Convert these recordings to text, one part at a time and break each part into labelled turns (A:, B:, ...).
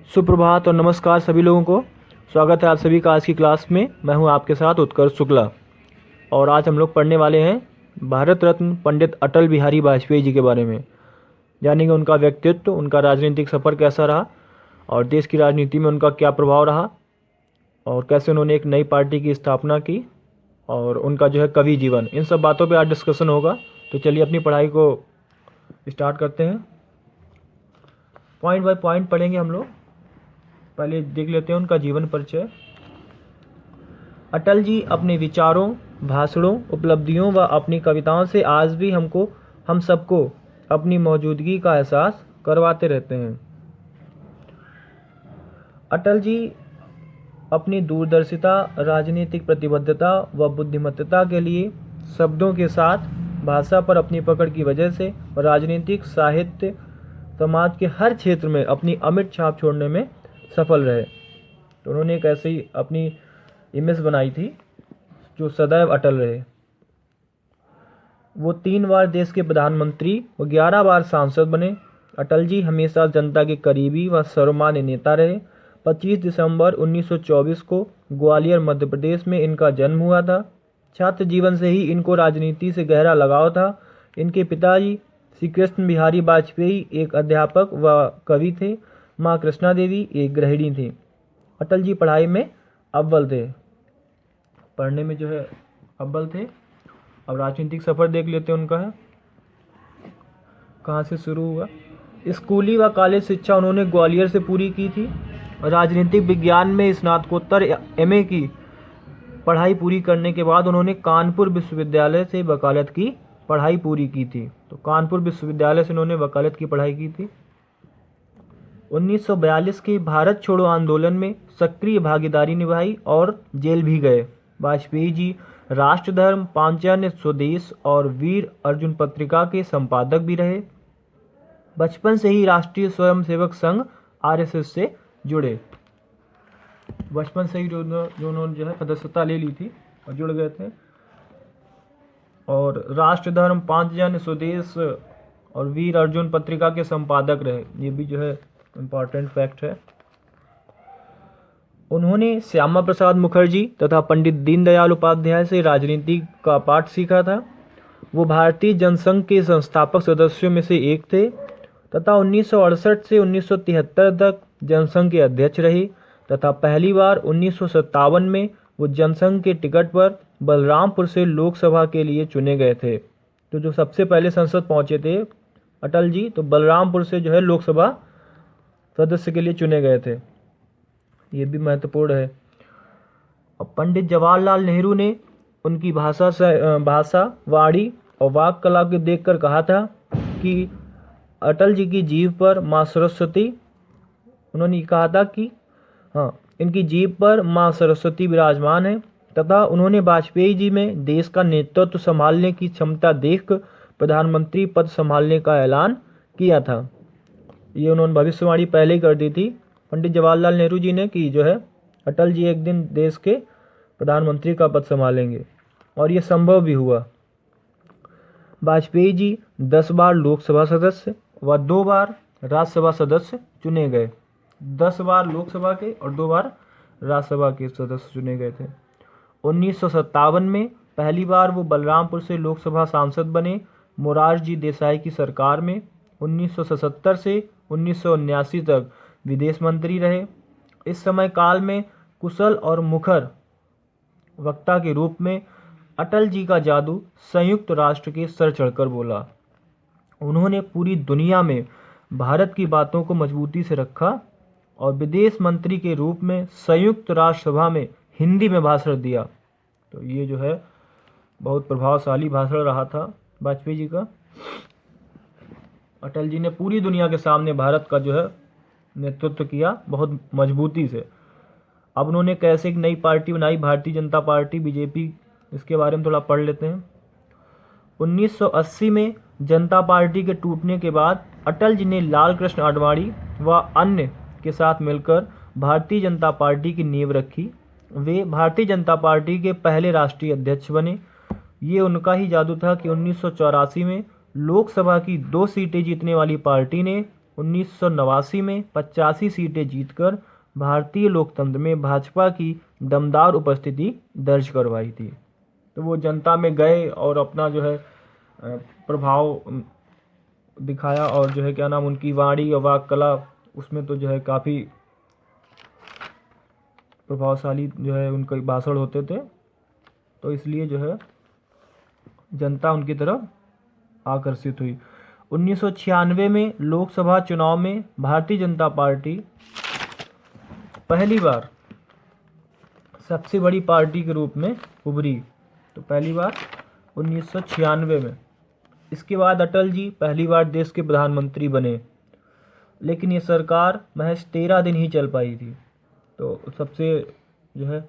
A: सुप्रभात और नमस्कार सभी लोगों को। स्वागत है आप सभी का आज की क्लास में। मैं हूं आपके साथ उत्कर्ष शुक्ला और आज हम लोग पढ़ने वाले हैं भारत रत्न पंडित अटल बिहारी वाजपेयी जी के बारे में। जानेंगे उनका व्यक्तित्व, उनका राजनीतिक सफ़र कैसा रहा और देश की राजनीति में उनका क्या प्रभाव रहा और कैसे उन्होंने एक नई पार्टी की स्थापना की और उनका कवि जीवन, इन सब बातों पर आज डिस्कशन होगा। तो चलिए अपनी पढ़ाई को स्टार्ट करते हैं। पॉइंट बाय पॉइंट पढ़ेंगे हम लोग। पहले देख लेते हैं उनका जीवन परिचय। अटल जी अपने विचारों, भाषणों, उपलब्धियों व अपनी कविताओं से आज भी हम सबको अपनी मौजूदगी का एहसास करवाते रहते हैं। अटल जी अपनी दूरदर्शिता, राजनीतिक प्रतिबद्धता व बुद्धिमत्ता के लिए शब्दों के साथ भाषा पर अपनी पकड़ की वजह से राजनीतिक, साहित्य, समाज के हर क्षेत्र में अपनी अमिट छाप छोड़ने में सफल रहे। तो उन्होंने एक ऐसी अपनी इमेज बनाई थी जो सदैव अटल रहे। वो 3 बार देश के प्रधानमंत्री व 11 बार सांसद बने। अटल जी हमेशा जनता के करीबी व सर्वमान्य नेता रहे। 25 दिसंबर 1924 को ग्वालियर मध्य प्रदेश में इनका जन्म हुआ था। छात्र जीवन से ही इनको राजनीति से गहरा लगाव था। इनके पिताजी श्री कृष्ण बिहारी वाजपेयी एक अध्यापक व कवि थे। माँ कृष्णा देवी एक गृहिणी थी। अटल जी पढ़ाई में अव्वल थे, पढ़ने में अव्वल थे। अब राजनीतिक सफ़र देख लेते हैं उनका है कहाँ से शुरू हुआ। स्कूली व कॉलेज शिक्षा उन्होंने ग्वालियर से पूरी की थी। राजनीतिक विज्ञान में स्नातकोत्तर एमए की पढ़ाई पूरी करने के बाद उन्होंने कानपुर विश्वविद्यालय से वकालत की पढ़ाई पूरी की थी। तो कानपुर विश्वविद्यालय से उन्होंने वकालत की पढ़ाई की थी। 1942 के भारत छोड़ो आंदोलन में सक्रिय भागीदारी निभाई और जेल भी गए। वाजपेयी जी राष्ट्रधर्म, पांचजन्य, स्वदेश और वीर अर्जुन पत्रिका के संपादक भी रहे। बचपन से ही राष्ट्रीय स्वयंसेवक संघ आरएसएस से जुड़े। बचपन से ही जो उन्होंने सदस्यता ले ली थी और जुड़ गए थे। और राष्ट्रधर्म, पांचजन्य, स्वदेश और वीर अर्जुन पत्रिका के संपादक रहे। ये भी इम्पॉर्टेंट फैक्ट है। उन्होंने श्यामा प्रसाद मुखर्जी तथा पंडित दीनदयाल उपाध्याय से राजनीति का पाठ सीखा था। वो भारतीय जनसंघ के संस्थापक सदस्यों में से एक थे तथा 1968 से 1973 तक जनसंघ के अध्यक्ष रहे तथा पहली बार 1957 में वो जनसंघ के टिकट पर बलरामपुर से लोकसभा के लिए चुने गए थे। तो जो सबसे पहले संसद पहुंचे थे अटल जी, तो बलरामपुर से लोकसभा सदस्य के लिए चुने गए थे। ये भी महत्वपूर्ण है। अब पंडित जवाहरलाल नेहरू ने उनकी भाषा, वाणी और वाक कला को देखकर कहा था कि अटल जी की जीभ पर माँ सरस्वती, उन्होंने कहा था कि इनकी जीभ पर माँ सरस्वती विराजमान है तथा उन्होंने वाजपेयी जी में देश का नेतृत्व संभालने की क्षमता देखकर प्रधानमंत्री पद संभालने का ऐलान किया था। ये उन्होंने भविष्यवाणी पहले ही कर दी थी पंडित जवाहरलाल नेहरू जी ने कि अटल जी एक दिन देश के प्रधानमंत्री का पद संभालेंगे और ये संभव भी हुआ। वाजपेयी जी 10 बार लोकसभा सदस्य व 2 बार राज्यसभा सदस्य चुने गए। 10 बार लोकसभा के और 2 बार राज्यसभा के सदस्य चुने गए थे। 1957 में पहली बार वो बलरामपुर से लोकसभा सांसद बने मोरारजी देसाई की सरकार में। 1977 से 1979 तक विदेश मंत्री रहे। इस समय काल में कुशल और मुखर वक्ता के रूप में अटल जी का जादू संयुक्त राष्ट्र के सर चढ़कर बोला। उन्होंने पूरी दुनिया में भारत की बातों को मजबूती से रखा और विदेश मंत्री के रूप में संयुक्त राष्ट्र सभा में हिंदी में भाषण दिया। तो ये बहुत प्रभावशाली भाषण रहा था वाजपेयी जी का। अटल जी ने पूरी दुनिया के सामने भारत का नेतृत्व किया बहुत मजबूती से। अब उन्होंने कैसे एक नई पार्टी बनाई, भारतीय जनता पार्टी, बीजेपी, इसके बारे में थोड़ा पढ़ लेते हैं। 1980 में जनता पार्टी के टूटने के बाद अटल जी ने लाल कृष्ण आडवाणी व अन्य के साथ मिलकर भारतीय जनता पार्टी की नींव रखी। वे भारतीय जनता पार्टी के पहले राष्ट्रीय अध्यक्ष बने। ये उनका ही जादू था कि 1984 में लोकसभा की 2 सीटें जीतने वाली पार्टी ने 1989 में 85 सीटें जीतकर भारतीय लोकतंत्र में भाजपा की दमदार उपस्थिति दर्ज करवाई थी। तो वो जनता में गए और अपना जो है प्रभाव दिखाया, और जो है क्या नाम, उनकी वाणी और वाक कला, उसमें तो जो है काफ़ी प्रभावशाली जो है उनके भाषण होते थे। तो इसलिए जो है जनता उनकी तरफ आकर्षित हुई। 1996 में लोकसभा चुनाव में भारतीय जनता पार्टी पहली बार सबसे बड़ी पार्टी के रूप में उभरी। तो पहली बार 1996 में। इसके बाद अटल जी पहली बार देश के प्रधानमंत्री बने, लेकिन ये सरकार महज 13 दिन ही चल पाई थी। तो सबसे जो है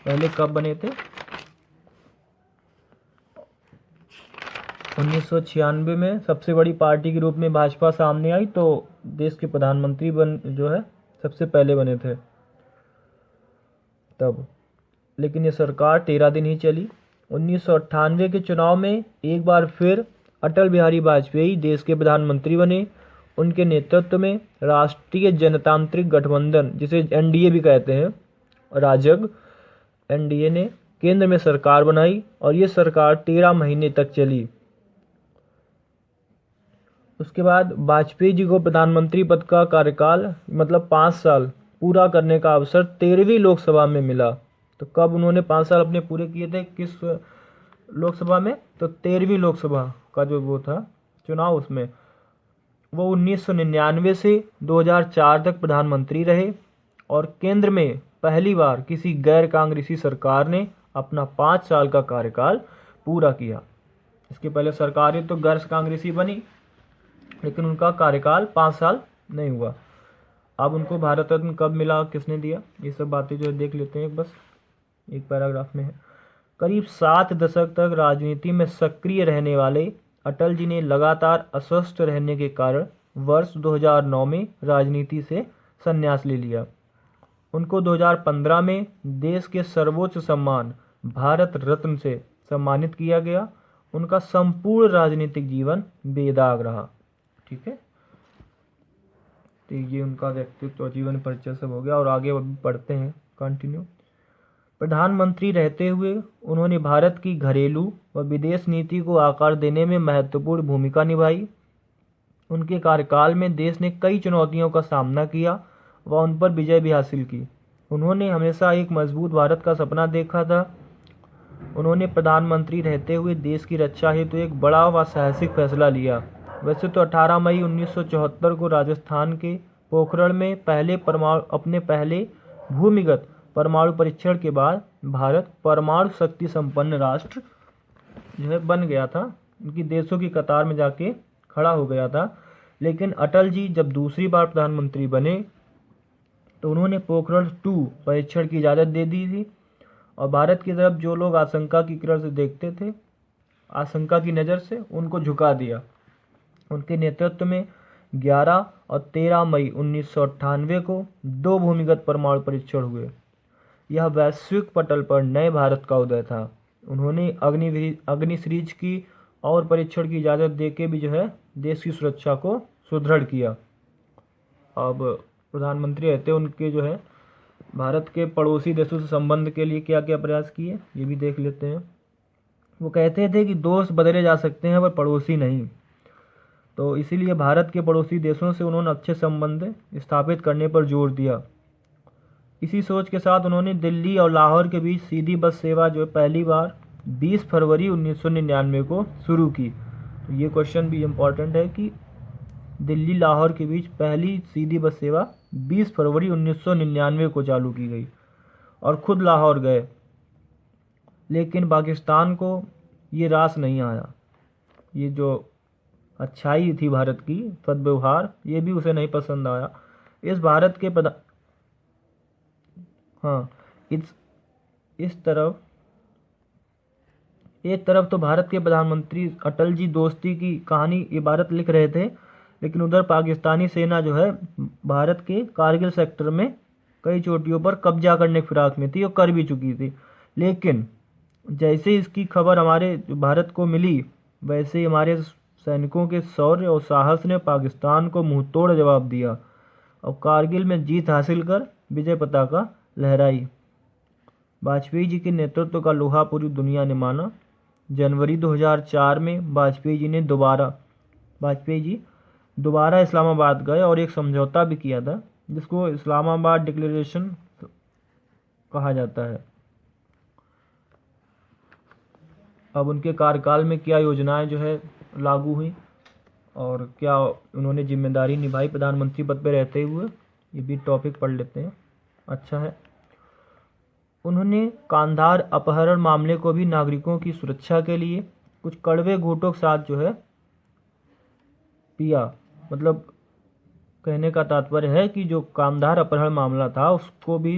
A: पहले कब बने थे? 1996 में सबसे बड़ी पार्टी के रूप में भाजपा सामने आई, तो देश के प्रधानमंत्री जो है सबसे पहले बने थे तब। लेकिन ये सरकार 13 दिन ही चली। 1998 के चुनाव में एक बार फिर अटल बिहारी वाजपेयी देश के प्रधानमंत्री बने। उनके नेतृत्व में राष्ट्रीय जनतांत्रिक गठबंधन, जिसे एनडीए भी कहते हैं, राजग एनडीए ने केंद्र में सरकार बनाई, और ये सरकार 13 महीने तक चली। उसके बाद वाजपेयी जी को प्रधानमंत्री पद का कार्यकाल मतलब 5 साल पूरा करने का अवसर 13वीं लोकसभा में मिला। तो कब उन्होंने 5 साल अपने पूरे किए थे, किस लोकसभा में? तो 13वीं लोकसभा का जो वो था चुनाव, उसमें वो 1999 से 2004 तक प्रधानमंत्री रहे, और केंद्र में पहली बार किसी गैर कांग्रेसी सरकार ने अपना 5 साल का कार्यकाल पूरा किया। इसके पहले सरकारें तो गैर कांग्रेसी बनी, लेकिन उनका कार्यकाल 5 साल नहीं हुआ। अब उनको भारत रत्न कब मिला, किसने दिया, ये सब बातें जो है देख लेते हैं, बस एक पैराग्राफ में है। करीब 7 दशक तक राजनीति में सक्रिय रहने वाले अटल जी ने लगातार अस्वस्थ रहने के कारण वर्ष 2009 में राजनीति से संन्यास ले लिया। उनको 2015 में देश के सर्वोच्च सम्मान भारत रत्न से सम्मानित किया गया। उनका संपूर्ण राजनीतिक जीवन बेदाग रहा। ठीक है, तो ये उनका व्यक्तित्व और जीवन परिचय सब हो गया, और आगे पढ़ते हैं कंटिन्यू। प्रधानमंत्री रहते हुए उन्होंने भारत की घरेलू व विदेश नीति को आकार देने में महत्वपूर्ण भूमिका निभाई। उनके कार्यकाल में देश ने कई चुनौतियों का सामना किया व उन पर विजय भी हासिल की। उन्होंने हमेशा एक मजबूत भारत का सपना देखा था। उन्होंने प्रधानमंत्री रहते हुए देश की रक्षा हेतु एक बड़ा व साहसिक फैसला लिया। वैसे तो 18 मई 1974 को राजस्थान के पोखरण में अपने पहले भूमिगत परमाणु परीक्षण के बाद भारत परमाणु शक्ति संपन्न राष्ट्र जो है बन गया था। उनकी देशों की कतार में जाके खड़ा हो गया था। लेकिन अटल जी जब दूसरी बार प्रधानमंत्री बने तो उन्होंने पोखरण 2 परीक्षण की इजाज़त दे दी थी, और भारत की तरफ जो लोग आशंका की किरण से देखते थे, आशंका की नज़र से, उनको झुका दिया। उनके नेतृत्व में 11 और 13 मई 1998 को 2 भूमिगत परमाणु परीक्षण हुए। यह वैश्विक पटल पर नए भारत का उदय था। उन्होंने अग्निसीरीज की और परीक्षण की इजाज़त देके भी जो है देश की सुरक्षा को सुदृढ़ किया। अब प्रधानमंत्री रहते उनके जो है भारत के पड़ोसी देशों से संबंध के लिए क्या क्या प्रयास किए, ये भी देख लेते हैं। वो कहते थे कि दोस्त बदले जा सकते हैं पर पड़ोसी नहीं। तो इसीलिए भारत के पड़ोसी देशों से उन्होंने अच्छे संबंध स्थापित करने पर जोर दिया। इसी सोच के साथ उन्होंने दिल्ली और लाहौर के बीच सीधी बस सेवा जो पहली बार 20 फरवरी 1999 को शुरू की। तो ये क्वेश्चन भी इम्पॉर्टेंट है कि दिल्ली लाहौर के बीच पहली सीधी बस सेवा 20 फरवरी 1999 को चालू की गई, और खुद लाहौर गए। लेकिन पाकिस्तान को ये रास नहीं आया। ये जो अच्छाई थी भारत की, सद्व्यवहार, ये भी उसे नहीं पसंद आया। इस भारत के इस तरफ एक तरफ तो भारत के प्रधानमंत्री अटल जी दोस्ती की कहानी इबारत लिख रहे थे, लेकिन उधर पाकिस्तानी सेना जो है भारत के कारगिल सेक्टर में कई चोटियों पर कब्जा करने की फिराक में थी और कर भी चुकी थी। लेकिन जैसे इसकी खबर हमारे भारत को मिली, वैसे ही हमारे सैनिकों के शौर्य और साहस ने पाकिस्तान को मुंहतोड़ जवाब दिया और कारगिल में जीत हासिल कर विजय पताका लहराई। वाजपेयी जी के नेतृत्व का लोहा पूरी दुनिया ने माना। जनवरी 2004 में वाजपेयी जी दोबारा इस्लामाबाद गए और एक समझौता भी किया था जिसको इस्लामाबाद डिक्लेरेशन कहा जाता है। अब उनके कार्यकाल में क्या योजनाएं जो है लागू हुई और क्या उन्होंने जिम्मेदारी निभाई प्रधानमंत्री पद पर रहते हुए, ये भी टॉपिक पढ़ लेते हैं। अच्छा है, उन्होंने कांधार अपहरण मामले को भी नागरिकों की सुरक्षा के लिए कुछ कड़वे घूंटों के साथ जो है पिया। मतलब कहने का तात्पर्य है कि जो कांधार अपहरण मामला था उसको भी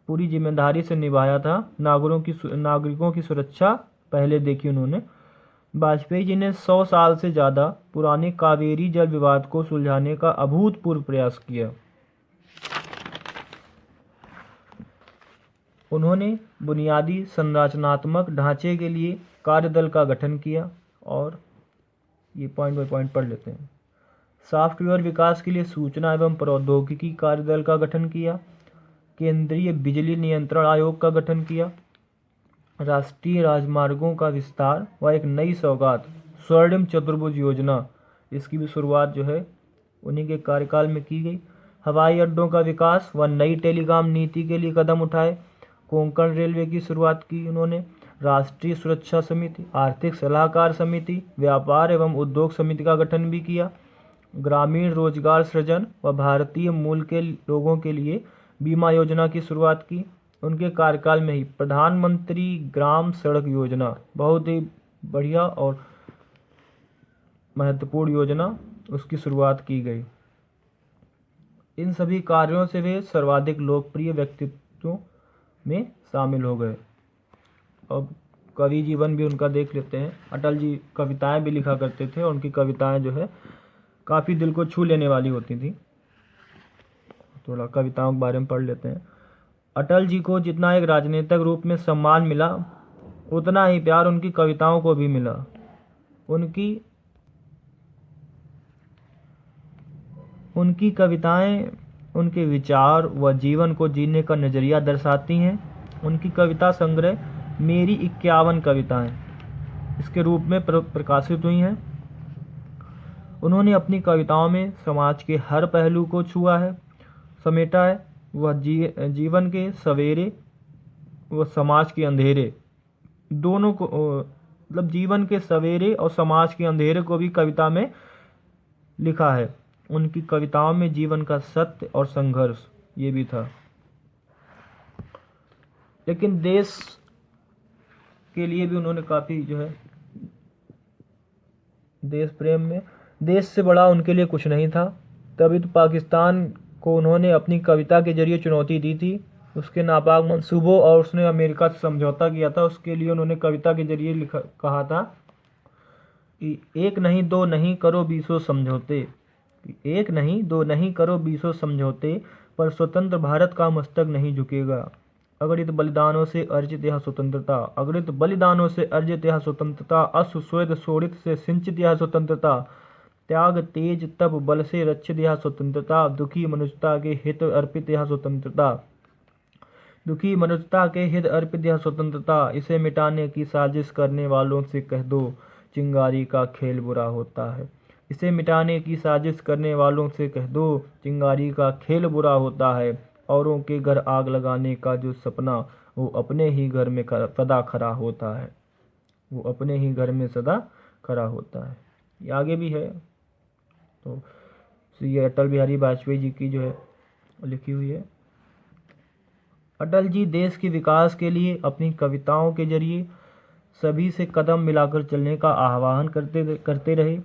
A: पूरी जिम्मेदारी से निभाया था। नागरिकों की सुरक्षा पहले देखी उन्होंने। वाजपेयी जी ने 100 साल से ज़्यादा पुराने कावेरी जल विवाद को सुलझाने का अभूतपूर्व प्रयास किया। उन्होंने बुनियादी संरचनात्मक ढांचे के लिए कार्यदल का गठन किया और ये पॉइंट बाय पॉइंट पढ़ लेते हैं। सॉफ्टवेयर विकास के लिए सूचना एवं प्रौद्योगिकी कार्यदल का गठन किया। केंद्रीय बिजली नियंत्रण आयोग का गठन किया। राष्ट्रीय राजमार्गों का विस्तार व एक नई सौगात स्वर्णिम चतुर्भुज योजना, इसकी भी शुरुआत जो है उन्हीं के कार्यकाल में की गई। हवाई अड्डों का विकास व नई टेलीकॉम नीति के लिए कदम उठाए। कोंकण रेलवे की शुरुआत की उन्होंने। राष्ट्रीय सुरक्षा समिति, आर्थिक सलाहकार समिति, व्यापार एवं उद्योग समिति का गठन भी किया। ग्रामीण रोजगार सृजन व भारतीय मूल के लोगों के लिए बीमा योजना की शुरुआत की। उनके कार्यकाल में ही प्रधानमंत्री ग्राम सड़क योजना, बहुत ही बढ़िया और महत्वपूर्ण योजना, उसकी शुरुआत की गई। इन सभी कार्यों से वे सर्वाधिक लोकप्रिय व्यक्तित्वों में शामिल हो गए। अब कवि जीवन भी उनका देख लेते हैं। अटल जी कविताएं भी लिखा करते थे और उनकी कविताएं जो है काफ़ी दिल को छू लेने वाली होती थी। थोड़ा कविताओं के बारे में पढ़ लेते हैं। अटल जी को जितना एक राजनीतिक रूप में सम्मान मिला उतना ही प्यार उनकी कविताओं को भी मिला। उनकी कविताएं उनके विचार व जीवन को जीने का नज़रिया दर्शाती हैं। उनकी कविता संग्रह मेरी 51 कविताएं इसके रूप में प्रकाशित हुई हैं। उन्होंने अपनी कविताओं में समाज के हर पहलू को छुआ है, समेटा है। वह जीवन के सवेरे व समाज के अंधेरे दोनों को, मतलब जीवन के सवेरे और समाज के अंधेरे को भी कविता में लिखा है। उनकी कविताओं में जीवन का सत्य और संघर्ष ये भी था। लेकिन देश के लिए भी उन्होंने काफ़ी जो है देश प्रेम में, देश से बड़ा उनके लिए कुछ नहीं था। तभी तो पाकिस्तान को उन्होंने अपनी कविता के जरिए चुनौती दी थी। उसके नापाक मंसूबों और उसने अमेरिका से समझौता किया था, उसके लिए उन्होंने कविता के जरिए कहा था कि एक नहीं दो नहीं करो बीसों समझौते, एक नहीं दो नहीं करो बीसों समझौते, पर स्वतंत्र भारत का मस्तक नहीं झुकेगा। अगणित बलिदानों से अर्जित यह स्वतंत्रता, अगणित बलिदानों से अर्जित यह स्वतंत्रता, अश्रु स्वेद शोणित से सिंचित यह स्वतंत्रता, त्याग तेज तप बल से रक्षित यह स्वतंत्रता, दुखी मनुष्यता के हित अर्पित यह स्वतंत्रता, दुखी मनुष्यता के हित अर्पित यह स्वतंत्रता। इसे मिटाने की साजिश करने वालों से कह दो चिंगारी का खेल बुरा होता है। इसे मिटाने की साजिश करने वालों से कह दो चिंगारी का खेल बुरा होता है। औरों के घर आग लगाने का जो सपना वो अपने ही घर में सदा खरा होता है, वो अपने ही घर में सदा खरा होता है। ये आगे भी है। तो ये अटल बिहारी वाजपेयी जी की जो है लिखी हुई है। अटल जी देश के विकास के लिए अपनी कविताओं के जरिए सभी से कदम मिलाकर चलने का आह्वान करते रहे।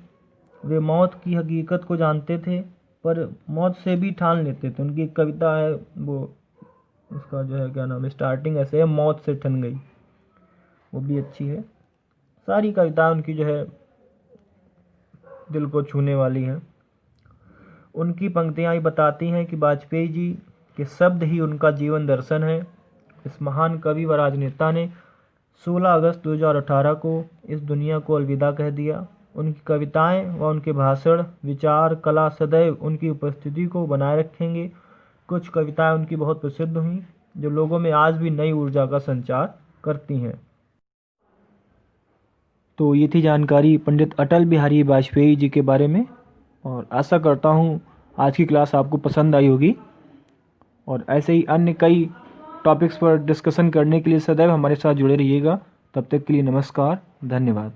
A: वे मौत की हकीकत को जानते थे पर मौत से भी ठान लेते थे। उनकी एक कविता है, वो उसका जो है क्या नाम है, स्टार्टिंग ऐसे है, मौत से ठन गई, वो भी अच्छी है। सारी कविताएं उनकी जो है दिल को छूने वाली हैं। उनकी पंक्तियां ही बताती हैं कि वाजपेयी जी के शब्द ही उनका जीवन दर्शन है। इस महान कवि व राजनेता ने 16 अगस्त 2018 को इस दुनिया को अलविदा कह दिया। उनकी कविताएं व उनके भाषण, विचार, कला सदैव उनकी उपस्थिति को बनाए रखेंगे। कुछ कविताएं उनकी बहुत प्रसिद्ध हुईं जो लोगों में आज भी नई ऊर्जा का संचार करती हैं। तो ये थी जानकारी पंडित अटल बिहारी वाजपेयी जी के बारे में, और आशा करता हूँ आज की क्लास आपको पसंद आई होगी। और ऐसे ही अन्य कई टॉपिक्स पर डिस्कशन करने के लिए सदैव हमारे साथ जुड़े रहिएगा। तब तक के लिए नमस्कार, धन्यवाद।